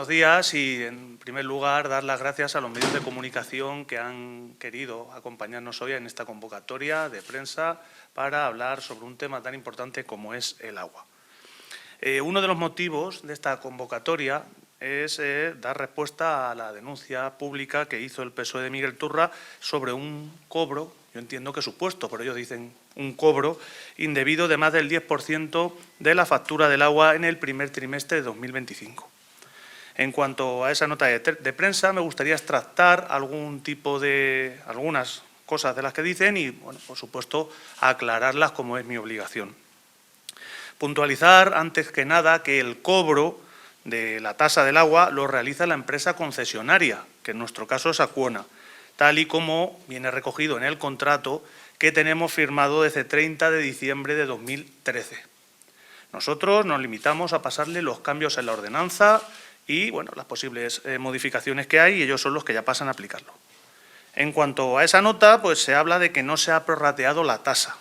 buenos días y, en primer lugar, dar las gracias a los medios de comunicación que han querido acompañarnos hoy en esta convocatoria de prensa para hablar sobre un tema tan importante como es el agua. Uno de los motivos de esta convocatoria es dar respuesta a la denuncia pública que hizo el PSOE de Miguel Turra sobre un cobro, yo entiendo que supuesto, pero ellos dicen un cobro indebido de más del 10% de la factura del agua en el primer trimestre de 2025. En cuanto a esa nota de prensa, me gustaría extractar algunas cosas de las que dicen y, bueno, por supuesto, aclararlas como es mi obligación. Puntualizar, antes que nada, que el cobro de la tasa del agua lo realiza la empresa concesionaria, que en nuestro caso es Acciona, tal y como viene recogido en el contrato que tenemos firmado desde 30 de diciembre de 2013. Nosotros nos limitamos a pasarle los cambios en la ordenanza y, bueno, las posibles modificaciones que hay, y ellos son los que ya pasan a aplicarlo. En cuanto a esa nota, pues se habla de que no se ha prorrateado la tasa.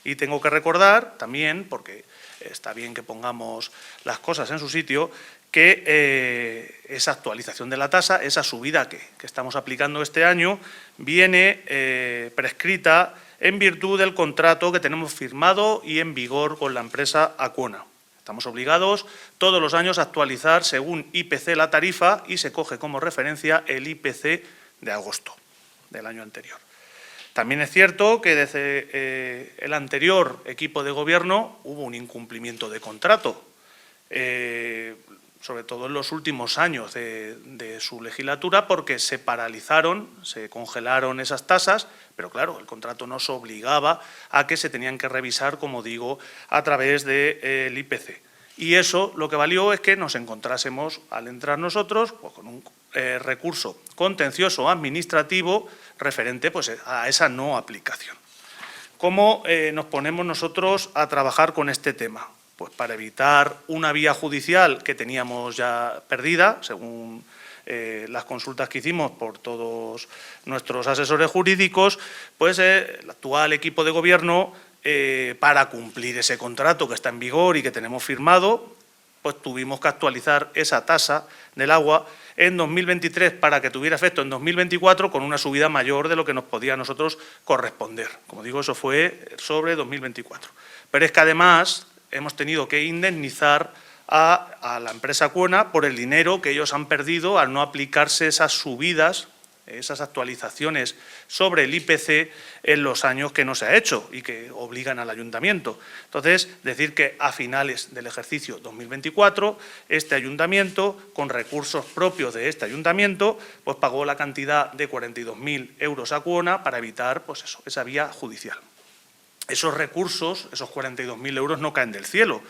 Y tengo que recordar también, porque está bien que pongamos las cosas en su sitio, que esa actualización de la tasa, esa subida que estamos aplicando este año, viene prescrita en virtud del contrato que tenemos firmado y en vigor con la empresa Acciona. Estamos obligados todos los años a actualizar según IPC la tarifa y se coge como referencia el IPC de agosto del año anterior. También es cierto que desde el anterior equipo de gobierno hubo un incumplimiento de contrato, sobre todo en los últimos años de su legislatura, porque se paralizaron, se congelaron esas tasas, pero claro, el contrato nos obligaba a que se tenían que revisar, como digo, a través del IPC. Y eso lo que valió es que nos encontrásemos, al entrar nosotros, pues, con un recurso contencioso administrativo referente pues, a esa no aplicación. ¿Cómo nos ponemos nosotros a trabajar con este tema? Pues para evitar una vía judicial que teníamos ya perdida, según las consultas que hicimos por todos nuestros asesores jurídicos, pues el actual equipo de gobierno, para cumplir ese contrato que está en vigor y que tenemos firmado, pues tuvimos que actualizar esa tasa del agua en 2023 para que tuviera efecto en 2024 con una subida mayor de lo que nos podía a nosotros corresponder. Como digo, eso fue sobre 2024. Pero es que además hemos tenido que indemnizar a la empresa Acciona por el dinero que ellos han perdido al no aplicarse esas subidas, esas actualizaciones sobre el IPC en los años que no se ha hecho y que obligan al ayuntamiento. Entonces, decir que a finales del ejercicio 2024, este ayuntamiento, con recursos propios de este ayuntamiento, pues pagó la cantidad de 42.000 euros a Acciona para evitar pues eso, esa vía judicial. Esos recursos, esos 42.000 euros, no caen del cielo.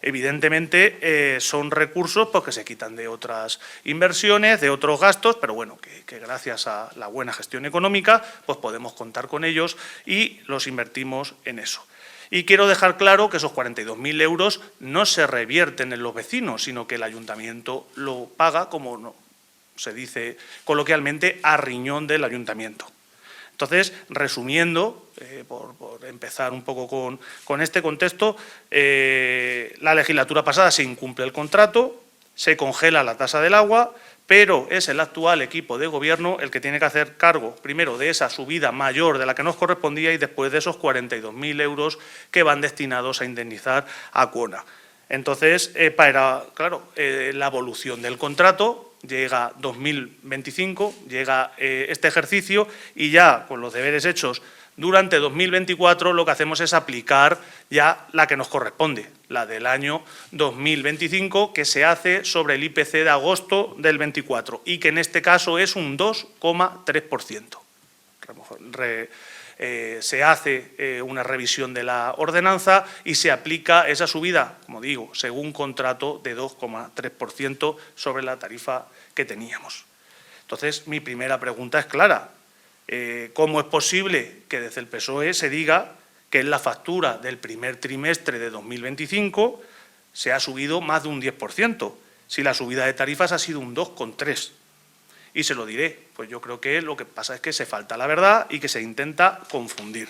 Evidentemente, son recursos pues, que se quitan de otras inversiones, de otros gastos, pero bueno, que gracias a la buena gestión económica pues podemos contar con ellos y los invertimos en eso. Y quiero dejar claro que esos 42.000 euros no se revierten en los vecinos, sino que el ayuntamiento lo paga, como se dice coloquialmente, a riñón del ayuntamiento. Entonces, resumiendo, por empezar un poco con este contexto, la legislatura pasada se incumple el contrato, se congela la tasa del agua, pero es el actual equipo de gobierno el que tiene que hacer cargo, primero, de esa subida mayor de la que nos correspondía y después de esos 42.000 euros que van destinados a indemnizar a Acciona. Entonces, la evolución del contrato llega 2025, llega este ejercicio y ya con los deberes hechos durante 2024 lo que hacemos es aplicar ya la que nos corresponde, la del año 2025, que se hace sobre el IPC de agosto del 24 y que en este caso es un 2,3%. Se hace una revisión de la ordenanza y se aplica esa subida, como digo, según contrato de 2,3% sobre la tarifa que teníamos. Entonces, mi primera pregunta es clara. ¿Cómo es posible que desde el PSOE se diga que en la factura del primer trimestre de 2025 se ha subido más de un 10%, si la subida de tarifas ha sido un 2,3%? Y se lo diré, pues yo creo que lo que pasa es que se falta la verdad y que se intenta confundir.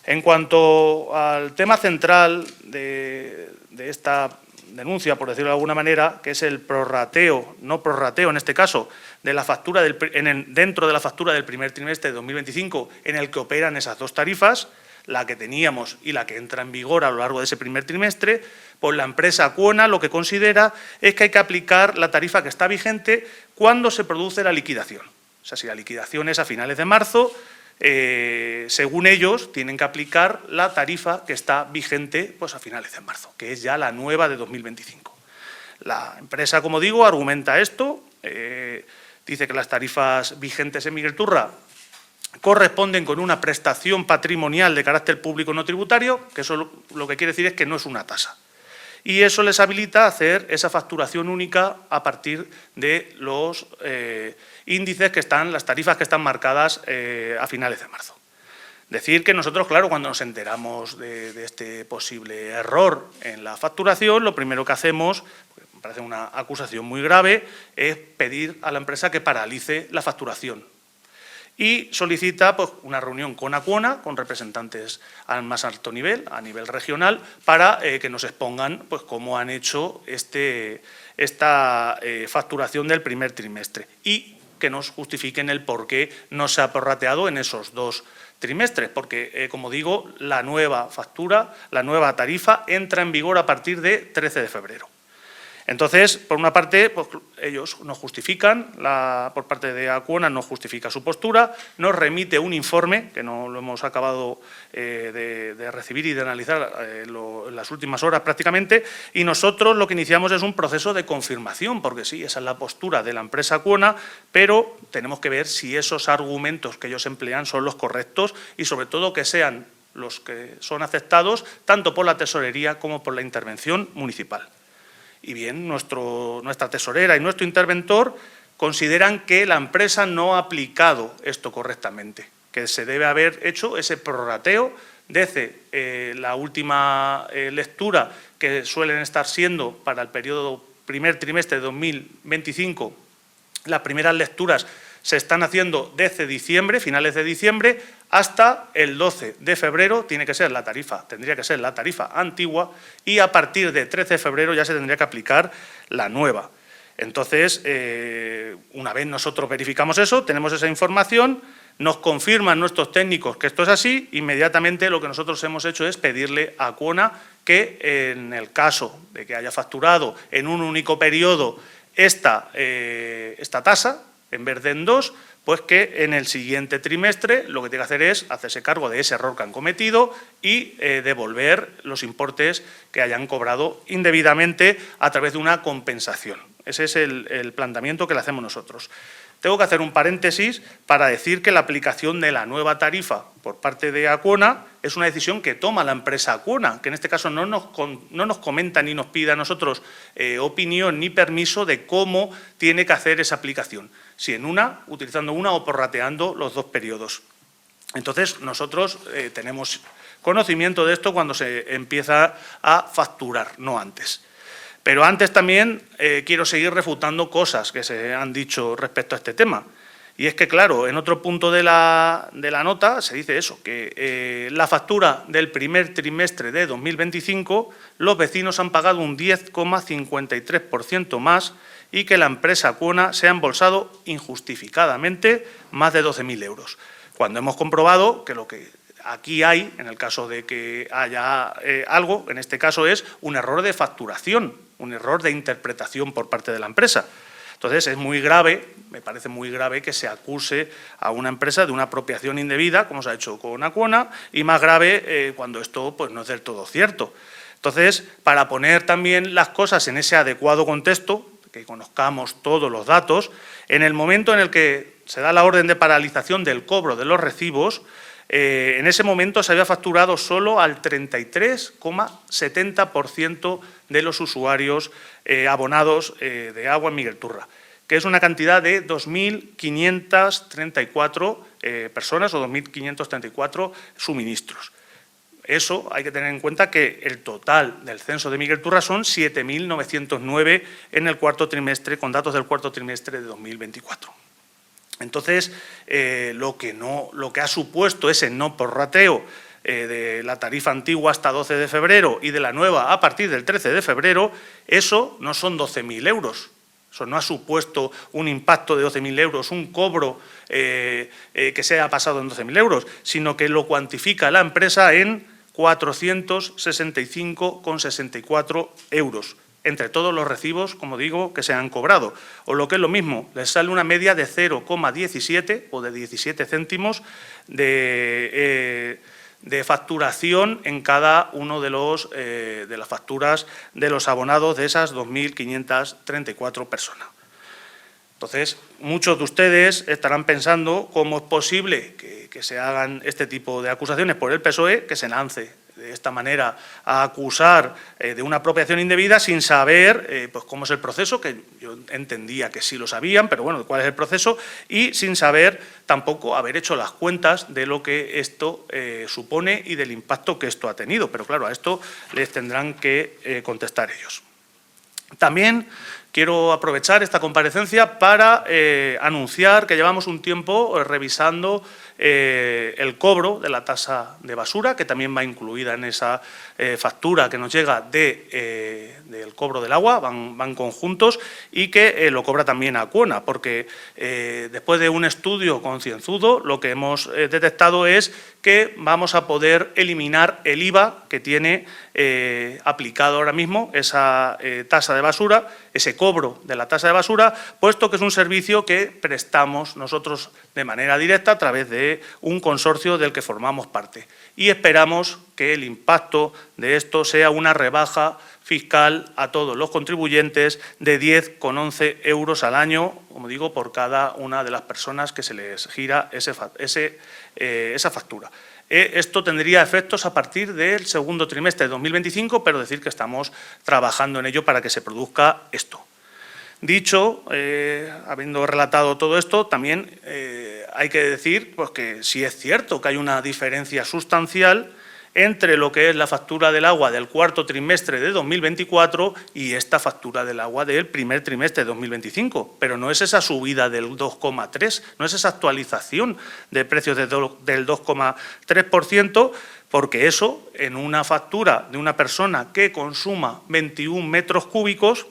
En cuanto al tema central de esta denuncia, por decirlo de alguna manera, que es el prorrateo, no prorrateo en este caso, de la factura dentro de la factura del primer trimestre de 2025, en el que operan esas dos tarifas, la que teníamos y la que entra en vigor a lo largo de ese primer trimestre, pues la empresa Acciona lo que considera es que hay que aplicar la tarifa que está vigente cuando se produce la liquidación. O sea, si la liquidación es a finales de marzo, según ellos, tienen que aplicar la tarifa que está vigente pues, a finales de marzo, que es ya la nueva de 2025. La empresa, como digo, argumenta esto, dice que las tarifas vigentes en Miguel Turra corresponden con una prestación patrimonial de carácter público no tributario, que eso lo que quiere decir es que no es una tasa. Y eso les habilita a hacer esa facturación única a partir de los índices que están, las tarifas que están marcadas a finales de marzo. Decir que nosotros, claro, cuando nos enteramos de este posible error en la facturación, lo primero que hacemos, me parece una acusación muy grave, es pedir a la empresa que paralice la facturación. Y solicita pues, una reunión con Acciona, con representantes al más alto nivel, a nivel regional, para que nos expongan pues, cómo han hecho esta facturación del primer trimestre y que nos justifiquen el por qué no se ha prorrateado en esos dos trimestres, porque, como digo, la nueva factura, la nueva tarifa, entra en vigor a partir de 13 de febrero. Entonces, por una parte, pues, ellos nos justifican, por parte de Acciona nos justifica su postura, nos remite un informe, que no lo hemos acabado de recibir y de analizar en las últimas horas prácticamente, y nosotros lo que iniciamos es un proceso de confirmación, porque sí, esa es la postura de la empresa Acciona, pero tenemos que ver si esos argumentos que ellos emplean son los correctos y, sobre todo, que sean los que son aceptados tanto por la tesorería como por la intervención municipal. Y bien, nuestra tesorera y nuestro interventor consideran que la empresa no ha aplicado esto correctamente, que se debe haber hecho ese prorrateo desde la última lectura, que suelen estar siendo para el periodo primer trimestre de 2025, las primeras lecturas se están haciendo desde diciembre, finales de diciembre, hasta el 12 de febrero tendría que ser la tarifa antigua y a partir de 13 de febrero ya se tendría que aplicar la nueva. Entonces, una vez nosotros verificamos eso, tenemos esa información, nos confirman nuestros técnicos que esto es así, inmediatamente lo que nosotros hemos hecho es pedirle a Acciona que en el caso de que haya facturado en un único periodo esta tasa, en vez de en dos, pues que en el siguiente trimestre lo que tiene que hacer es hacerse cargo de ese error que han cometido y devolver los importes que hayan cobrado indebidamente a través de una compensación. Ese es el planteamiento que le hacemos nosotros. Tengo que hacer un paréntesis para decir que la aplicación de la nueva tarifa por parte de Acciona es una decisión que toma la empresa Acciona, que en este caso no nos comenta ni nos pide a nosotros opinión ni permiso de cómo tiene que hacer esa aplicación, si utilizando una o prorrateando los dos periodos. Entonces, nosotros tenemos conocimiento de esto cuando se empieza a facturar, no antes. Pero antes también quiero seguir refutando cosas que se han dicho respecto a este tema. Y es que, claro, en otro punto de la nota se dice eso, que la factura del primer trimestre de 2025 los vecinos han pagado un 10,53% más y que la empresa Acciona se ha embolsado injustificadamente más de 12.000 euros. Cuando hemos comprobado que lo que aquí hay, en el caso de que haya algo, en este caso es un error de facturación, un error de interpretación por parte de la empresa. Entonces, es muy grave, me parece muy grave que se acuse a una empresa de una apropiación indebida, como se ha hecho con Acciona, y más grave cuando esto pues, no es del todo cierto. Entonces, para poner también las cosas en ese adecuado contexto, que conozcamos todos los datos, en el momento en el que se da la orden de paralización del cobro de los recibos, en ese momento se había facturado solo al 33,70% de los usuarios abonados de agua en Miguel Turra, que es una cantidad de 2.534 personas o 2.534 suministros. Eso hay que tener en cuenta que el total del censo de Miguel Turra son 7.909 en el cuarto trimestre, con datos del cuarto trimestre de 2024. Entonces, lo que ha supuesto ese no prorrateo de la tarifa antigua hasta 12 de febrero y de la nueva a partir del 13 de febrero, eso no son 12.000 euros. Eso no ha supuesto un impacto de 12.000 euros, un cobro que se haya pasado en 12.000 euros, sino que lo cuantifica la empresa en 465,64 euros, entre todos los recibos, como digo, que se han cobrado. O lo que es lo mismo, les sale una media de 0,17 o de 17 céntimos de facturación en cada uno de las facturas de los abonados de esas 2.534 personas. Entonces, muchos de ustedes estarán pensando cómo es posible que se hagan este tipo de acusaciones por el PSOE, que se lance de esta manera a acusar de una apropiación indebida sin saber pues cómo es el proceso, que yo entendía que sí lo sabían, pero bueno, cuál es el proceso, y sin saber tampoco haber hecho las cuentas de lo que esto supone y del impacto que esto ha tenido. Pero claro, a esto les tendrán que contestar ellos. También quiero aprovechar esta comparecencia para anunciar que llevamos un tiempo revisando el cobro de la tasa de basura, que también va incluida en esa factura que nos llega del cobro del agua, van conjuntos, y que lo cobra también Acuona, porque después de un estudio concienzudo lo que hemos detectado es que vamos a poder eliminar el IVA que tiene aplicado ahora mismo esa tasa de basura, ese cobro de la tasa de basura, puesto que es un servicio que prestamos nosotros de manera directa a través de un consorcio del que formamos parte. Y esperamos que el impacto de esto sea una rebaja fiscal a todos los contribuyentes de 10,11 euros al año, como digo, por cada una de las personas que se les gira esa factura. Esto tendría efectos a partir del segundo trimestre de 2025, pero decir que estamos trabajando en ello para que se produzca esto. Dicho, habiendo relatado todo esto, también hay que decir pues, que sí es cierto que hay una diferencia sustancial entre lo que es la factura del agua del cuarto trimestre de 2024 y esta factura del agua del primer trimestre de 2025. Pero no es esa subida del 2,3%, no es esa actualización de precios del 2,3%, porque eso, en una factura de una persona que consuma 21 metros cúbicos,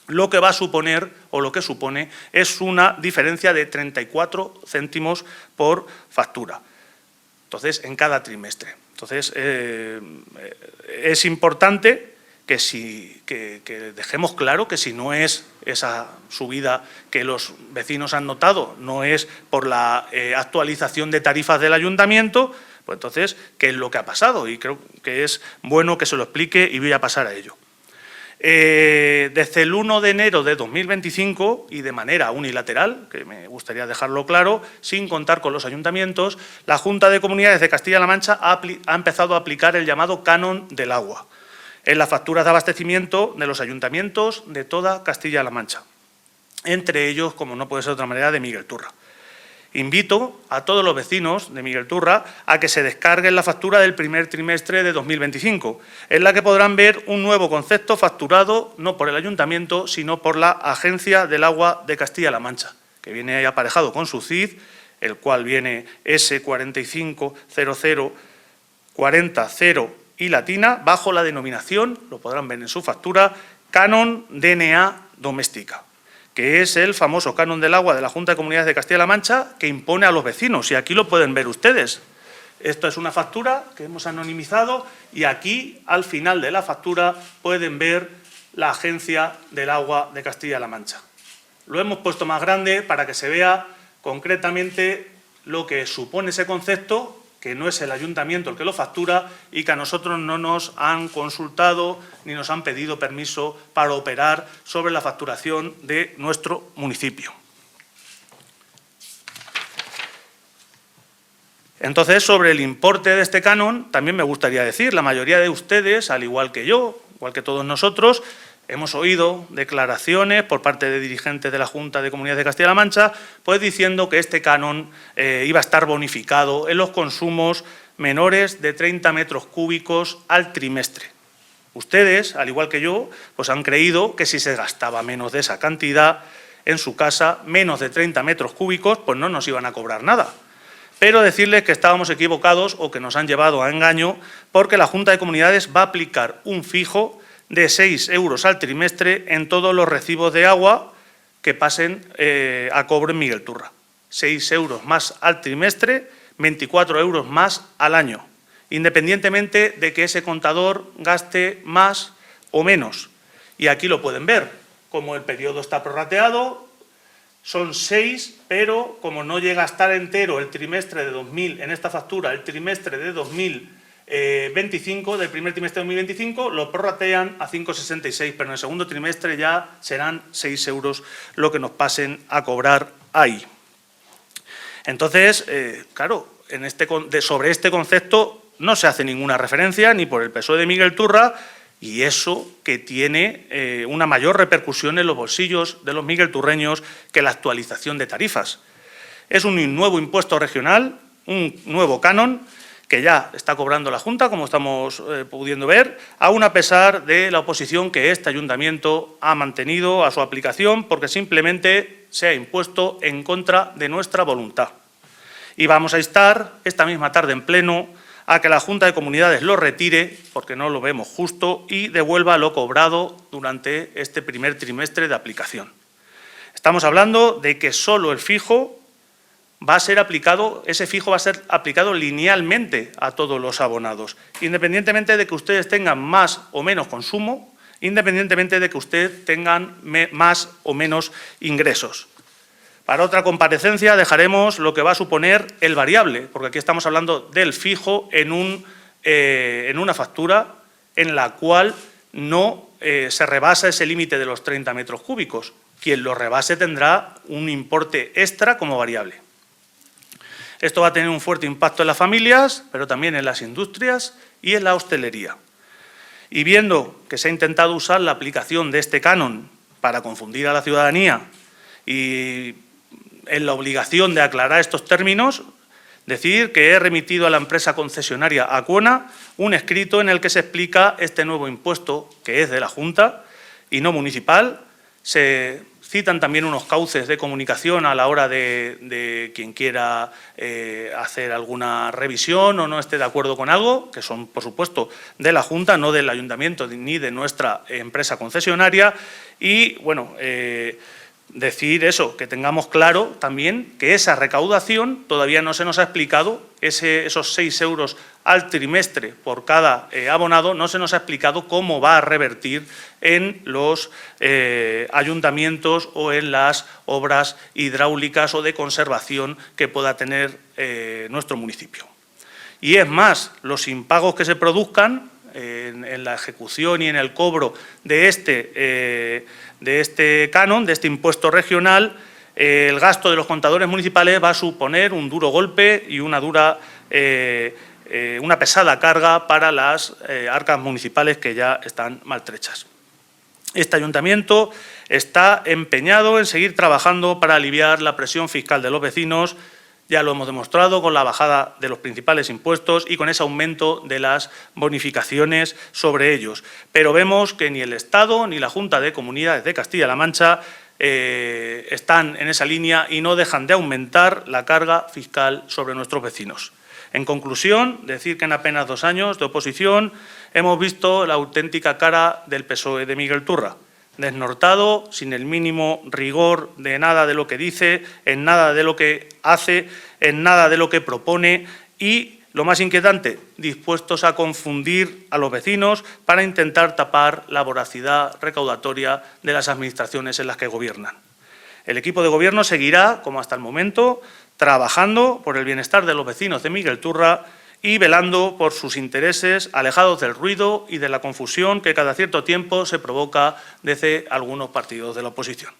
lo que va a suponer, o lo que supone, es una diferencia de 34 céntimos por factura. Entonces, en cada trimestre. Entonces, es importante que dejemos claro que si no es esa subida que los vecinos han notado, no es por la actualización de tarifas del ayuntamiento, pues entonces, ¿qué es lo que ha pasado? Y creo que es bueno que se lo explique y voy a pasar a ello. Desde el 1 de enero de 2025 y de manera unilateral, que me gustaría dejarlo claro, sin contar con los ayuntamientos, la Junta de Comunidades de Castilla-La Mancha ha empezado a aplicar el llamado canon del agua en las facturas de abastecimiento de los ayuntamientos de toda Castilla-La Mancha, entre ellos, como no puede ser de otra manera, de Miguel Turra. Invito a todos los vecinos de Miguel Turra a que se descarguen la factura del primer trimestre de 2025, en la que podrán ver un nuevo concepto facturado no por el ayuntamiento, sino por la Agencia del Agua de Castilla-La Mancha, que viene ahí aparejado con su CID, el cual viene S450040 y latina, bajo la denominación, lo podrán ver en su factura, Canon DNA Doméstica, que es el famoso canon del agua de la Junta de Comunidades de Castilla-La Mancha que impone a los vecinos, y aquí lo pueden ver ustedes. Esto es una factura que hemos anonimizado y aquí, al final de la factura, pueden ver la Agencia del Agua de Castilla-La Mancha. Lo hemos puesto más grande para que se vea concretamente lo que supone ese concepto, que no es el ayuntamiento el que lo factura y que a nosotros no nos han consultado ni nos han pedido permiso para operar sobre la facturación de nuestro municipio. Entonces, sobre el importe de este canon, también me gustaría decir, la mayoría de ustedes, al igual que yo, igual que todos nosotros, hemos oído declaraciones por parte de dirigentes de la Junta de Comunidades de Castilla-La Mancha, pues diciendo que este canon iba a estar bonificado en los consumos menores de 30 metros cúbicos al trimestre. Ustedes, al igual que yo, pues han creído que si se gastaba menos de esa cantidad en su casa, menos de 30 metros cúbicos, pues no nos iban a cobrar nada. pero decirles que estábamos equivocados o que nos han llevado a engaño, porque la Junta de Comunidades va a aplicar un fijo de 6 euros al trimestre en todos los recibos de agua que pasen a cobro en Miguel Turra. 6 euros más al trimestre, 24 euros más al año, independientemente de que ese contador gaste más o menos. Y aquí lo pueden ver, como el periodo está prorrateado, son 6, pero como no llega a estar entero el trimestre de 2000, en esta factura, el trimestre de 2025, del primer trimestre de 2025, lo prorratean a 5,66, pero en el segundo trimestre ya serán 6 euros lo que nos pasen a cobrar ahí. Entonces, claro, sobre este concepto no se hace ninguna referencia ni por el PSOE de Miguel Turra, y eso que tiene una mayor repercusión en los bolsillos de los miguelturreños que la actualización de tarifas. Es un nuevo impuesto regional, un nuevo canon, que ya está cobrando la Junta, como estamos pudiendo ver, aún a pesar de la oposición que este ayuntamiento ha mantenido a su aplicación, porque simplemente se ha impuesto en contra de nuestra voluntad. Y vamos a instar esta misma tarde en pleno a que la Junta de Comunidades lo retire, porque no lo vemos justo, y devuelva lo cobrado durante este primer trimestre de aplicación. Estamos hablando de que solo el fijo va a ser aplicado, ese fijo va a ser aplicado linealmente a todos los abonados, independientemente de que ustedes tengan más o menos consumo, independientemente de que ustedes tengan más o menos ingresos. Para otra comparecencia dejaremos lo que va a suponer el variable, porque aquí estamos hablando del fijo en una factura en la cual no se rebasa ese límite de los 30 metros cúbicos. Quien lo rebase tendrá un importe extra como variable. Esto va a tener un fuerte impacto en las familias, pero también en las industrias y en la hostelería. Y viendo que se ha intentado usar la aplicación de este canon para confundir a la ciudadanía y en la obligación de aclarar estos términos, decir que he remitido a la empresa concesionaria Acciona un escrito en el que se explica este nuevo impuesto, que es de la Junta y no municipal. Se citan también unos cauces de comunicación a la hora de quien quiera hacer alguna revisión o no esté de acuerdo con algo, que son, por supuesto, de la Junta, no del Ayuntamiento ni de nuestra empresa concesionaria. Y, bueno, decir eso, que tengamos claro también que esa recaudación todavía no se nos ha explicado, esos 6 euros al trimestre por cada abonado, no se nos ha explicado cómo va a revertir en los ayuntamientos o en las obras hidráulicas o de conservación que pueda tener nuestro municipio. Y es más, los impagos que se produzcan en la ejecución y en el cobro de este canon, de este impuesto regional, el gasto de los contadores municipales va a suponer un duro golpe y una pesada carga para las arcas municipales que ya están maltrechas. Este ayuntamiento está empeñado en seguir trabajando para aliviar la presión fiscal de los vecinos. Ya lo hemos demostrado con la bajada de los principales impuestos y con ese aumento de las bonificaciones sobre ellos. Pero vemos que ni el Estado ni la Junta de Comunidades de Castilla-La Mancha están en esa línea y no dejan de aumentar la carga fiscal sobre nuestros vecinos. En conclusión, decir que en apenas 2 años de oposición hemos visto la auténtica cara del PSOE de Miguel Turra, desnortado, sin el mínimo rigor de nada de lo que dice, en nada de lo que hace, en nada de lo que propone y, lo más inquietante, dispuestos a confundir a los vecinos para intentar tapar la voracidad recaudatoria de las administraciones en las que gobiernan. El equipo de gobierno seguirá, como hasta el momento, trabajando por el bienestar de los vecinos de Miguel Turra y velando por sus intereses, alejados del ruido y de la confusión que cada cierto tiempo se provoca desde algunos partidos de la oposición.